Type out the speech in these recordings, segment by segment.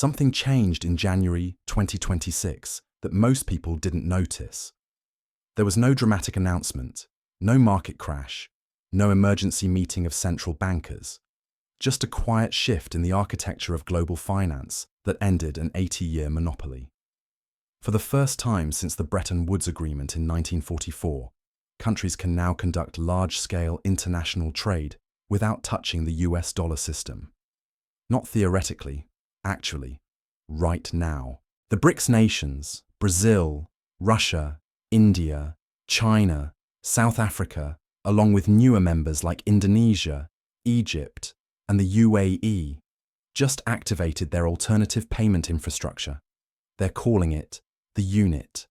something changed in January 2026 that most people didn't notice. There was no dramatic announcement, no market crash, no emergency meeting of central bankers, just a quiet shift in the architecture of global finance that ended an 80-year monopoly. For the first time since the Bretton Woods Agreement in 1944, countries can now conduct large-scale international trade without touching the US dollar system. Not theoretically, actually, right now. The BRICS nations, Brazil, Russia, India, China, South Africa, along with newer members like Indonesia, Egypt, and the UAE, just activated their alternative payment infrastructure. They're calling it the unit.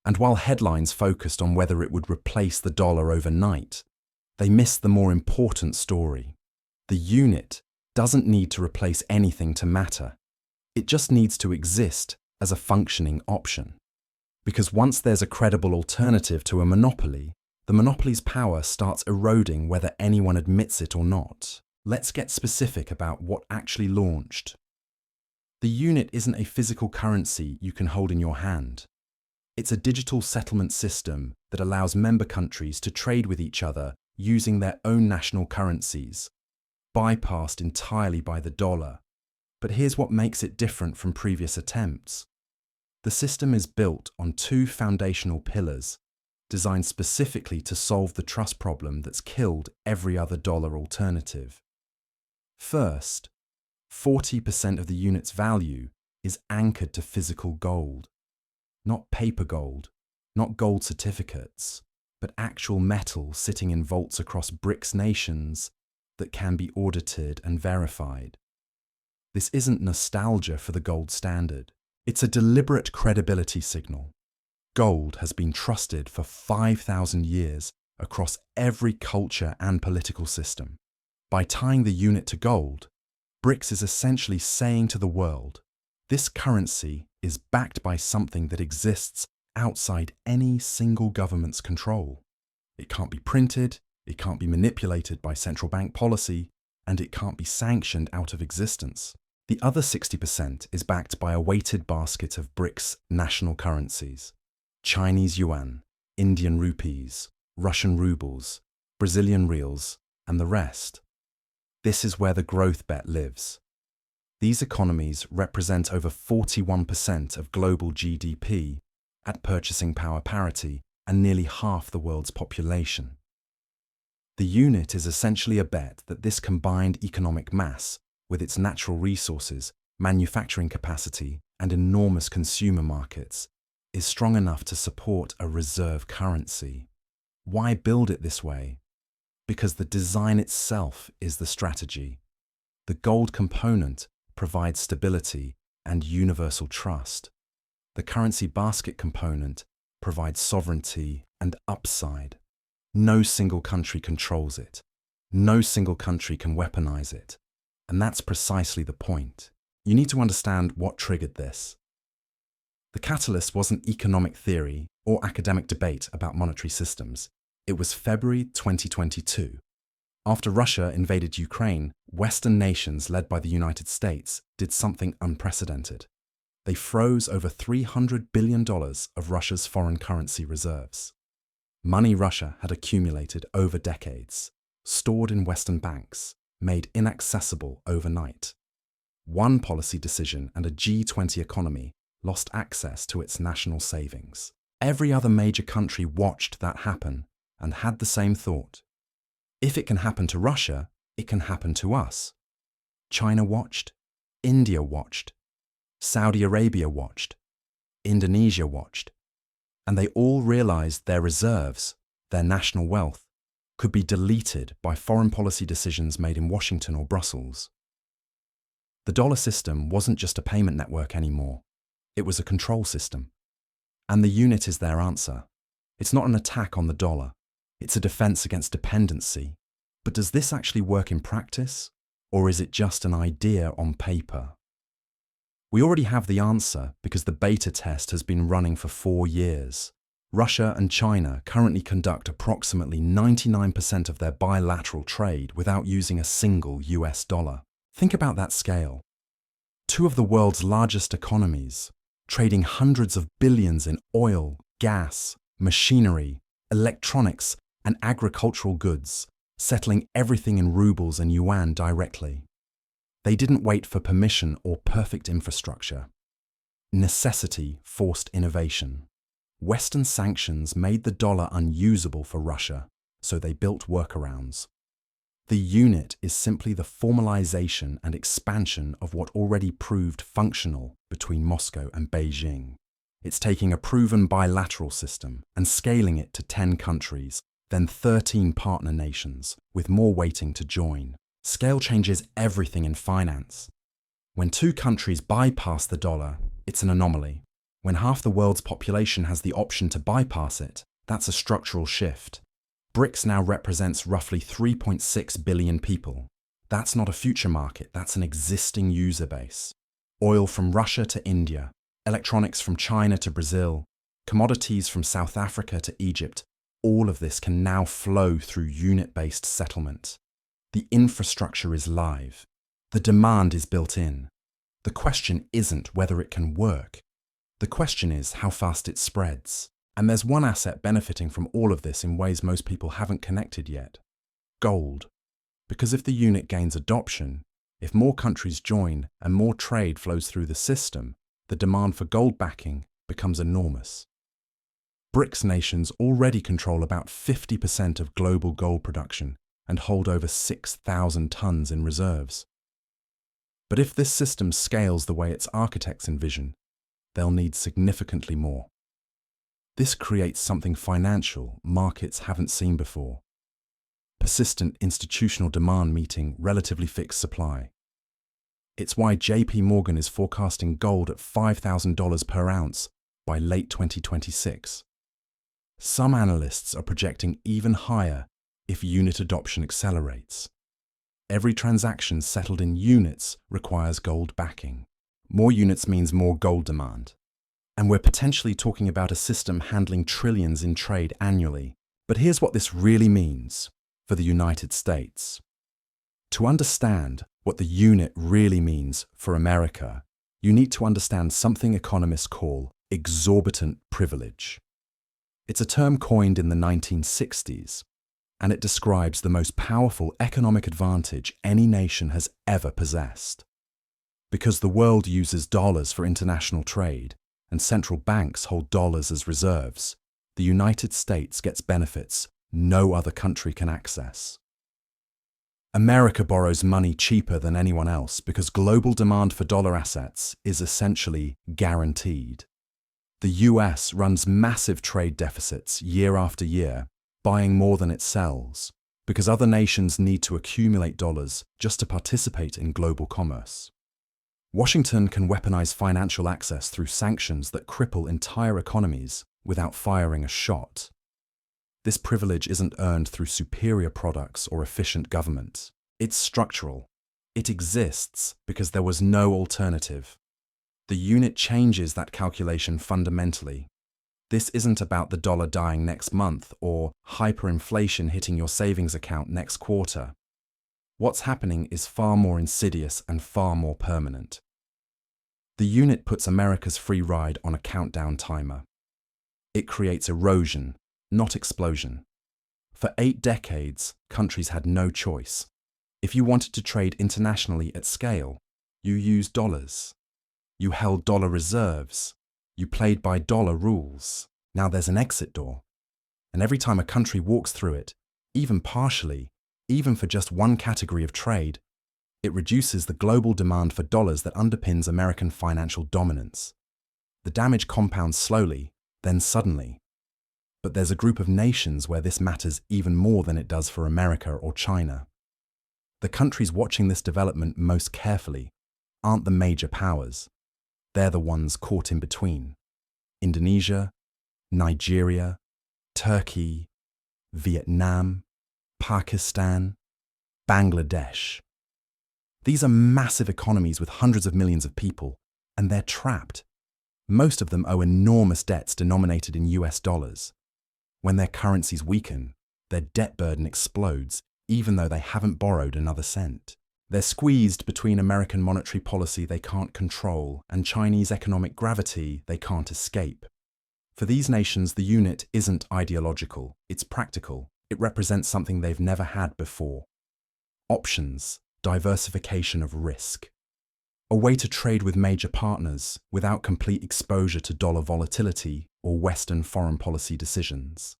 And while headlines focused on whether it would replace the dollar overnight, they missed the more important story. The unit doesn't need to replace anything to matter. It just needs to exist as a functioning option. Because once there's a credible alternative to a monopoly, the monopoly's power starts eroding whether anyone admits it or not. Let's get specific about what actually launched. The unit isn't a physical currency you can hold in your hand. It's a digital settlement system that allows member countries to trade with each other using their own national currencies, bypassed entirely by the dollar. But here's what makes it different from previous attempts. The system is built on two foundational pillars, designed specifically to solve the trust problem that's killed every other dollar alternative. First, 40% of the unit's value is anchored to physical gold. Not paper gold, not gold certificates, but actual metal sitting in vaults across BRICS nations that can be audited and verified. This isn't nostalgia for the gold standard. It's a deliberate credibility signal. Gold has been trusted for 5,000 years across every culture and political system. By tying the unit to gold, BRICS is essentially saying to the world, this currency is backed by something that exists outside any single government's control. It can't be printed, it can't be manipulated by central bank policy, and it can't be sanctioned out of existence. The other 60% is backed by a weighted basket of BRICS national currencies: Chinese yuan, Indian rupees, Russian rubles, Brazilian reals, and the rest. This is where the growth bet lives. These economies represent over 41% of global GDP at purchasing power parity and nearly half the world's population. The unit is essentially a bet that this combined economic mass, with its natural resources, manufacturing capacity, and enormous consumer markets, is strong enough to support a reserve currency. Why build it this way? Because the design itself is the strategy. The gold component provides stability and universal trust. The currency basket component provides sovereignty and upside. No single country controls it. No single country can weaponize it. And that's precisely the point. You need to understand what triggered this. The catalyst wasn't economic theory or academic debate about monetary systems. It was February 2022. After Russia invaded Ukraine, Western nations led by the United States did something unprecedented. They froze over $300 billion of Russia's foreign currency reserves. Money Russia had accumulated over decades, stored in Western banks, made inaccessible overnight. One policy decision and a G20 economy lost access to its national savings. Every other major country watched that happen and had the same thought. If it can happen to Russia, it can happen to us. China watched, India watched, Saudi Arabia watched, Indonesia watched, and they all realized their reserves, their national wealth, could be deleted by foreign policy decisions made in Washington or Brussels. The dollar system wasn't just a payment network anymore. It was a control system. And the unit is their answer. It's not an attack on the dollar. It's a defense against dependency. But does this actually work in practice? Or is it just an idea on paper? We already have the answer because the beta test has been running for 4 years. Russia and China currently conduct approximately 99% of their bilateral trade without using a single US dollar. Think about that scale. Two of the world's largest economies, trading hundreds of billions in oil, gas, machinery, electronics, and agricultural goods, settling everything in rubles and yuan directly. They didn't wait for permission or perfect infrastructure. Necessity forced innovation. Western sanctions made the dollar unusable for Russia, so they built workarounds. The unit is simply the formalization and expansion of what already proved functional between Moscow and Beijing. It's taking a proven bilateral system and scaling it to 10 countries, then 13 partner nations, with more waiting to join. Scale changes everything in finance. When two countries bypass the dollar, it's an anomaly. When half the world's population has the option to bypass it, that's a structural shift. BRICS now represents roughly 3.6 billion people. That's not a future market, that's an existing user base. Oil from Russia to India, electronics from China to Brazil, commodities from South Africa to Egypt, all of this can now flow through unit-based settlement. The infrastructure is live. The demand is built in. The question isn't whether it can work. The question is how fast it spreads. And there's one asset benefiting from all of this in ways most people haven't connected yet. Gold. Because if the unit gains adoption, if more countries join and more trade flows through the system, the demand for gold backing becomes enormous. BRICS nations already control about 50% of global gold production and hold over 6,000 tons in reserves. But if this system scales the way its architects envision, they'll need significantly more. This creates something financial markets haven't seen before. Persistent institutional demand meeting relatively fixed supply. It's why JP Morgan is forecasting gold at $5,000 per ounce by late 2026. Some analysts are projecting even higher if unit adoption accelerates. Every transaction settled in units requires gold backing. More units means more gold demand. And we're potentially talking about a system handling trillions in trade annually. But here's what this really means for the United States. To understand what the unit really means for America, you need to understand something economists call exorbitant privilege. It's a term coined in the 1960s, and it describes the most powerful economic advantage any nation has ever possessed. Because the world uses dollars for international trade, and central banks hold dollars as reserves, the United States gets benefits no other country can access. America borrows money cheaper than anyone else because global demand for dollar assets is essentially guaranteed. The US runs massive trade deficits year after year, buying more than it sells, because other nations need to accumulate dollars just to participate in global commerce. Washington can weaponize financial access through sanctions that cripple entire economies without firing a shot. This privilege isn't earned through superior products or efficient government. It's structural. It exists because there was no alternative. The unit changes that calculation fundamentally. This isn't about the dollar dying next month or hyperinflation hitting your savings account next quarter. What's happening is far more insidious and far more permanent. The unit puts America's free ride on a countdown timer. It creates erosion, not explosion. For 8 decades, countries had no choice. If you wanted to trade internationally at scale, you used dollars. You held dollar reserves. You played by dollar rules. Now there's an exit door. And every time a country walks through it, even partially, even for just one category of trade, it reduces the global demand for dollars that underpins American financial dominance. The damage compounds slowly, then suddenly. But there's a group of nations where this matters even more than it does for America or China. The countries watching this development most carefully aren't the major powers. They're the ones caught in between. Indonesia, Nigeria, Turkey, Vietnam, Pakistan, Bangladesh. These are massive economies with hundreds of millions of people, and they're trapped. Most of them owe enormous debts denominated in US dollars. When their currencies weaken, their debt burden explodes, even though they haven't borrowed another cent. They're squeezed between American monetary policy they can't control and Chinese economic gravity they can't escape. For these nations, the unit isn't ideological, it's practical. It represents something they've never had before. Options, diversification of risk. A way to trade with major partners without complete exposure to dollar volatility or Western foreign policy decisions.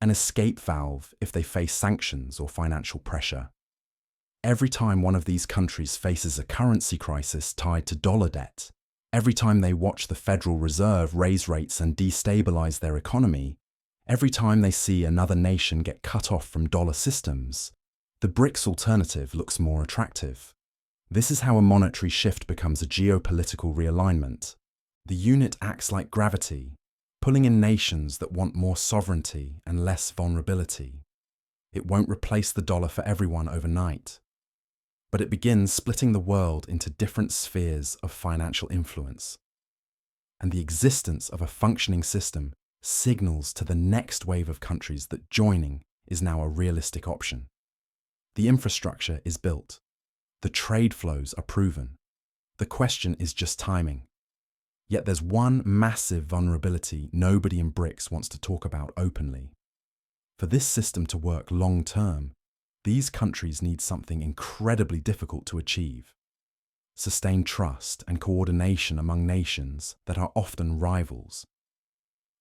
An escape valve if they face sanctions or financial pressure. Every time one of these countries faces a currency crisis tied to dollar debt, every time they watch the Federal Reserve raise rates and destabilize their economy, every time they see another nation get cut off from dollar systems, the BRICS alternative looks more attractive. This is how a monetary shift becomes a geopolitical realignment. The unit acts like gravity, pulling in nations that want more sovereignty and less vulnerability. It won't replace the dollar for everyone overnight, but it begins splitting the world into different spheres of financial influence. And the existence of a functioning system signals to the next wave of countries that joining is now a realistic option. The infrastructure is built. The trade flows are proven. The question is just timing. Yet there's one massive vulnerability nobody in BRICS wants to talk about openly. For this system to work long term, these countries need something incredibly difficult to achieve: sustained trust and coordination among nations that are often rivals.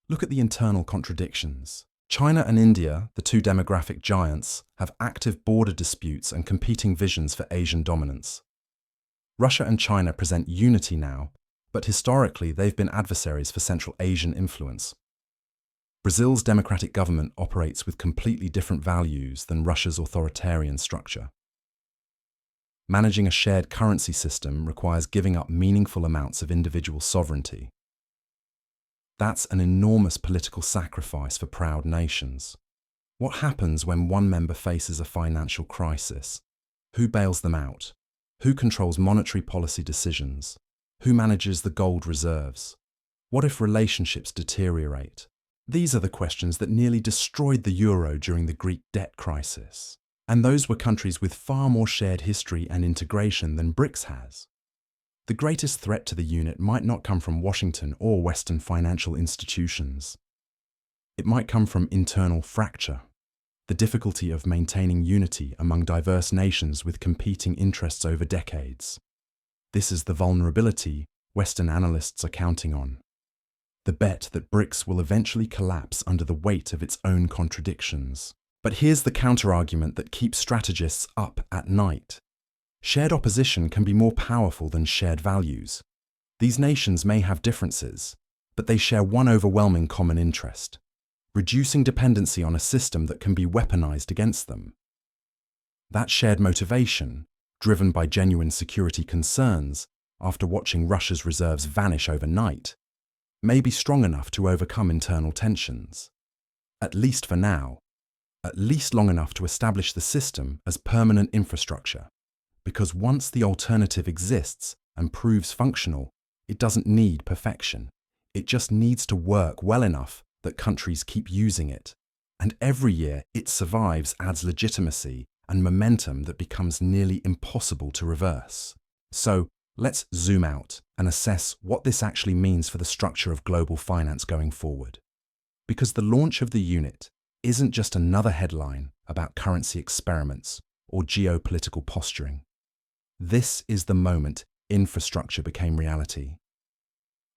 Look at the internal contradictions. China and India, the two demographic giants, have active border disputes and competing visions for Asian dominance. Russia and China present unity now, but historically they've been adversaries for Central Asian influence. Brazil's democratic government operates with completely different values than Russia's authoritarian structure. Managing a shared currency system requires giving up meaningful amounts of individual sovereignty. That's an enormous political sacrifice for proud nations. What happens when one member faces a financial crisis? Who bails them out? Who controls monetary policy decisions? Who manages the gold reserves? What if relationships deteriorate? These are the questions that nearly destroyed the euro during the Greek debt crisis. And those were countries with far more shared history and integration than BRICS has. The greatest threat to the unit might not come from Washington or Western financial institutions. It might come from internal fracture, the difficulty of maintaining unity among diverse nations with competing interests over decades. This is the vulnerability Western analysts are counting on. The bet that BRICS will eventually collapse under the weight of its own contradictions. But here's the counterargument that keeps strategists up at night. Shared opposition can be more powerful than shared values. These nations may have differences, but they share one overwhelming common interest: reducing dependency on a system that can be weaponized against them. That shared motivation, driven by genuine security concerns after watching Russia's reserves vanish overnight, may be strong enough to overcome internal tensions. At least for now. At least long enough to establish the system as permanent infrastructure. Because once the alternative exists and proves functional, it doesn't need perfection. It just needs to work well enough that countries keep using it. And every year it survives adds legitimacy and momentum that becomes nearly impossible to reverse. So let's zoom out and assess what this actually means for the structure of global finance going forward. Because the launch of the unit isn't just another headline about currency experiments or geopolitical posturing. This is the moment infrastructure became reality.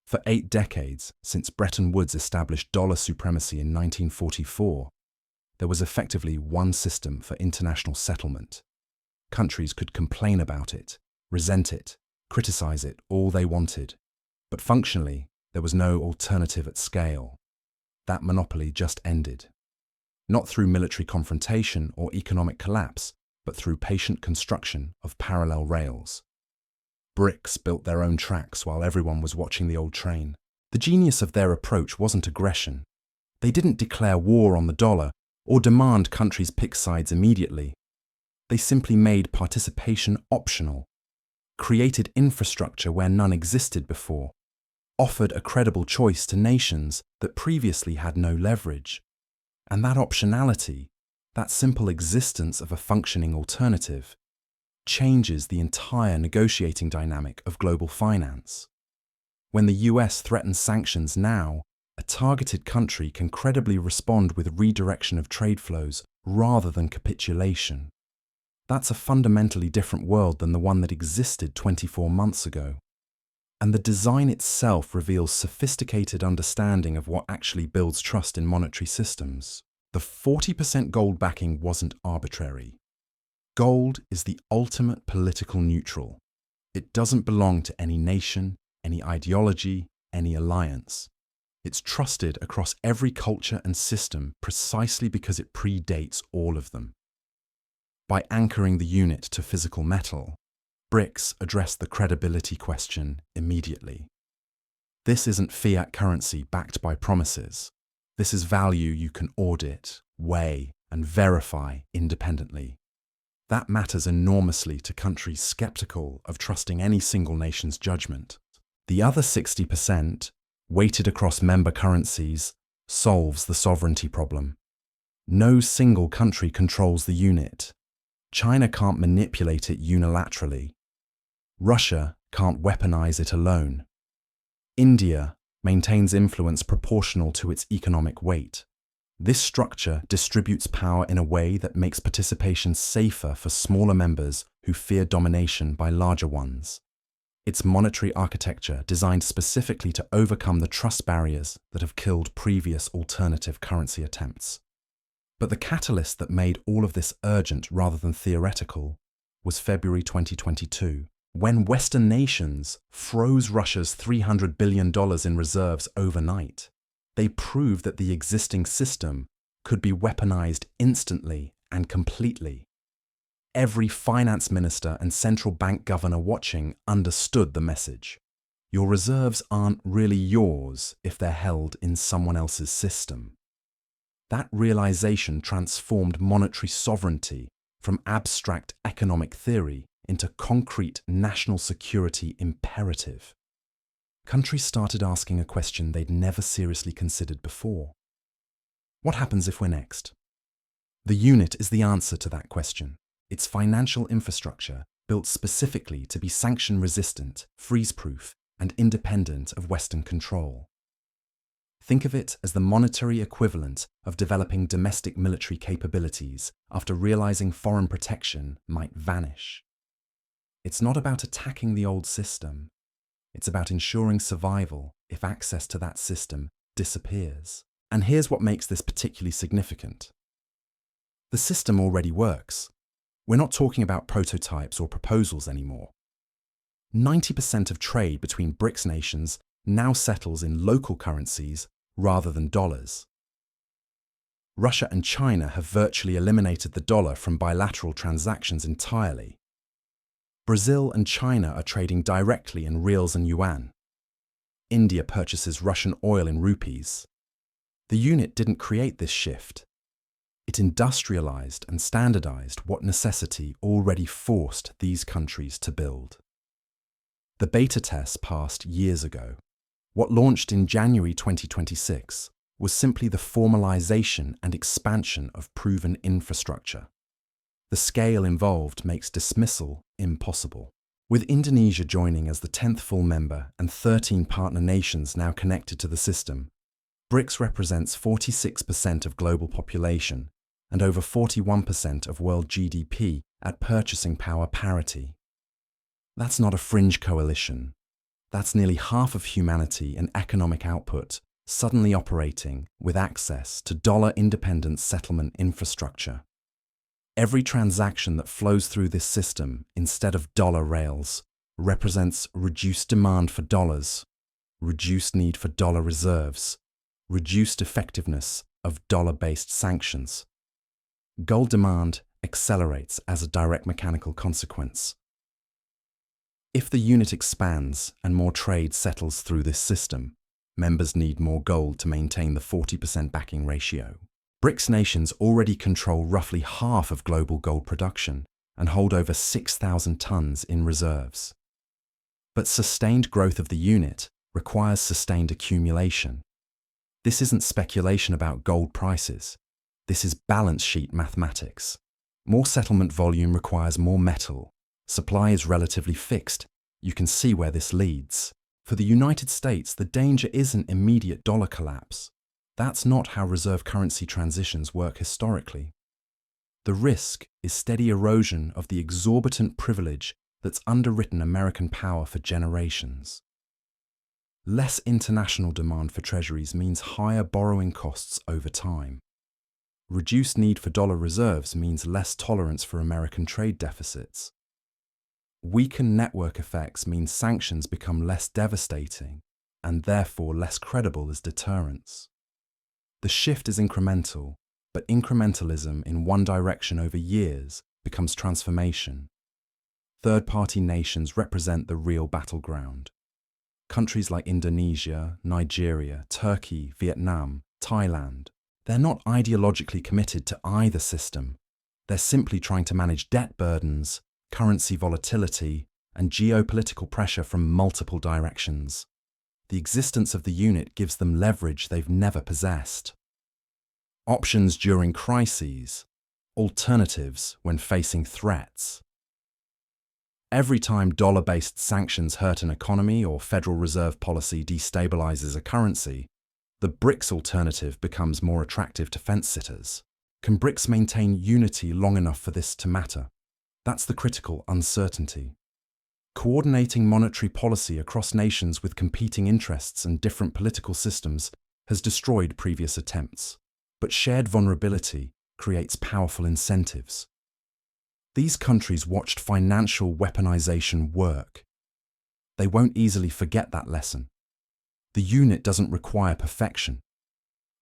For 8 decades, since Bretton Woods established dollar supremacy in 1944, there was effectively one system for international settlement. Countries could complain about it, resent it, criticize it all they wanted, but functionally, there was no alternative at scale. That monopoly just ended. Not through military confrontation or economic collapse, but through patient construction of parallel rails. BRICS built their own tracks while everyone was watching the old train. The genius of their approach wasn't aggression. They didn't declare war on the dollar or demand countries pick sides immediately. They simply made participation optional, created infrastructure where none existed before, offered a credible choice to nations that previously had no leverage. And that optionality, that simple existence of a functioning alternative, changes the entire negotiating dynamic of global finance. When the US threatens sanctions now, a targeted country can credibly respond with redirection of trade flows rather than capitulation. That's a fundamentally different world than the one that existed 24 months ago. And the design itself reveals sophisticated understanding of what actually builds trust in monetary systems. The 40% gold backing wasn't arbitrary. Gold is the ultimate political neutral. It doesn't belong to any nation, any ideology, any alliance. It's trusted across every culture and system precisely because it predates all of them. By anchoring the unit to physical metal, BRICS addressed the credibility question immediately. This isn't fiat currency backed by promises. This is value you can audit, weigh, and verify independently. That matters enormously to countries skeptical of trusting any single nation's judgment. The other 60%, weighted across member currencies, solves the sovereignty problem. No single country controls the unit. China can't manipulate it unilaterally. Russia can't weaponize it alone. India maintains influence proportional to its economic weight. This structure distributes power in a way that makes participation safer for smaller members who fear domination by larger ones. It's monetary architecture designed specifically to overcome the trust barriers that have killed previous alternative currency attempts. But the catalyst that made all of this urgent rather than theoretical was February 2022, when Western nations froze Russia's $300 billion in reserves overnight. They proved that the existing system could be weaponized instantly and completely. Every finance minister and central bank governor watching understood the message. Your reserves aren't really yours if they're held in someone else's system. That realization transformed monetary sovereignty from abstract economic theory into concrete national security imperative. Countries started asking a question they'd never seriously considered before. What happens if we're next? The unit is the answer to that question. It's financial infrastructure built specifically to be sanction-resistant, freeze-proof, and independent of Western control. Think of it as the monetary equivalent of developing domestic military capabilities after realizing foreign protection might vanish. It's not about attacking the old system. It's about ensuring survival if access to that system disappears. And here's what makes this particularly significant. The system already works. We're not talking about prototypes or proposals anymore. 90% of trade between BRICS nations now settles in local currencies rather than dollars. Russia and China have virtually eliminated the dollar from bilateral transactions entirely. Brazil and China are trading directly in reals and yuan. India purchases Russian oil in rupees. The unit didn't create this shift. It industrialized and standardized what necessity already forced these countries to build. The beta tests passed years ago. What launched in January 2026 was simply the formalization and expansion of proven infrastructure. The scale involved makes dismissal impossible. With Indonesia joining as the 10th full member and 13 partner nations now connected to the system, BRICS represents 46% of global population and over 41% of world GDP at purchasing power parity. That's not a fringe coalition. That's nearly half of humanity and economic output suddenly operating with access to dollar-independent settlement infrastructure. Every transaction that flows through this system instead of dollar rails represents reduced demand for dollars, reduced need for dollar reserves, reduced effectiveness of dollar-based sanctions. Gold demand accelerates as a direct mechanical consequence. If the unit expands and more trade settles through this system, members need more gold to maintain the 40% backing ratio. BRICS nations already control roughly half of global gold production and hold over 6,000 tons in reserves. But sustained growth of the unit requires sustained accumulation. This isn't speculation about gold prices. This is balance sheet mathematics. More settlement volume requires more metal, Supply is relatively fixed. You can see where this leads. For the United States, the danger isn't immediate dollar collapse. That's not how reserve currency transitions work historically. The risk is steady erosion of the exorbitant privilege that's underwritten American power for generations. Less international demand for treasuries means higher borrowing costs over time. Reduced need for dollar reserves means less tolerance for American trade deficits. Weakened network effects mean sanctions become less devastating and therefore less credible as deterrents. The shift is incremental, but incrementalism in one direction over years becomes transformation. Third-party nations represent the real battleground. Countries like Indonesia, Nigeria, Turkey, Vietnam, Thailand, they're not ideologically committed to either system. They're simply trying to manage debt burdens, currency volatility, and geopolitical pressure from multiple directions. The existence of the unit gives them leverage they've never possessed. Options during crises, alternatives when facing threats. Every time dollar-based sanctions hurt an economy or Federal Reserve policy destabilizes a currency, the BRICS alternative becomes more attractive to fence-sitters. Can BRICS maintain unity long enough for this to matter? That's the critical uncertainty. Coordinating monetary policy across nations with competing interests and different political systems has destroyed previous attempts, but shared vulnerability creates powerful incentives. These countries watched financial weaponization work. They won't easily forget that lesson. The unit doesn't require perfection.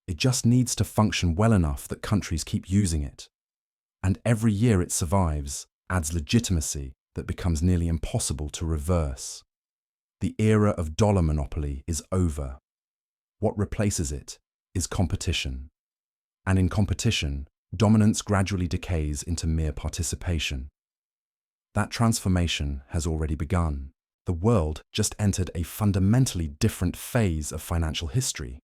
It just needs to function well enough that countries keep using it. And every year it survives adds legitimacy that becomes nearly impossible to reverse. The era of dollar monopoly is over. What replaces it is competition. And in competition, dominance gradually decays into mere participation. That transformation has already begun. The world just entered a fundamentally different phase of financial history.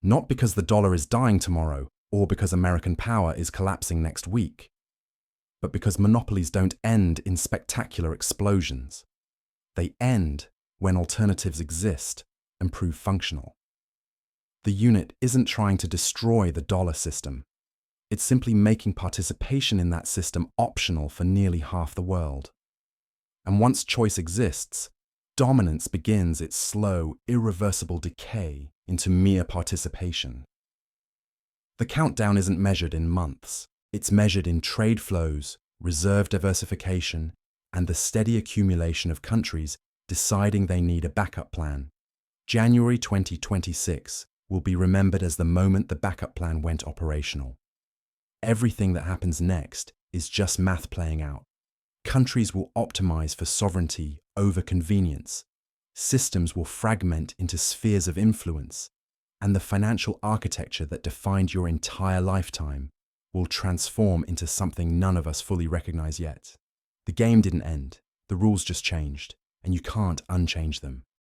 Not because the dollar is dying tomorrow or because American power is collapsing next week, but because monopolies don't end in spectacular explosions. They end when alternatives exist and prove functional. The unit isn't trying to destroy the dollar system. It's simply making participation in that system optional for nearly half the world. And once choice exists, dominance begins its slow, irreversible decay into mere participation. The countdown isn't measured in months. It's measured in trade flows, reserve diversification, and the steady accumulation of countries deciding they need a backup plan. January 2026 will be remembered as the moment the backup plan went operational. Everything that happens next is just math playing out. Countries will optimize for sovereignty over convenience. Systems will fragment into spheres of influence, and the financial architecture that defined your entire lifetime will transform into something none of us fully recognize yet. The game didn't end. The rules just changed, and you can't unchange them.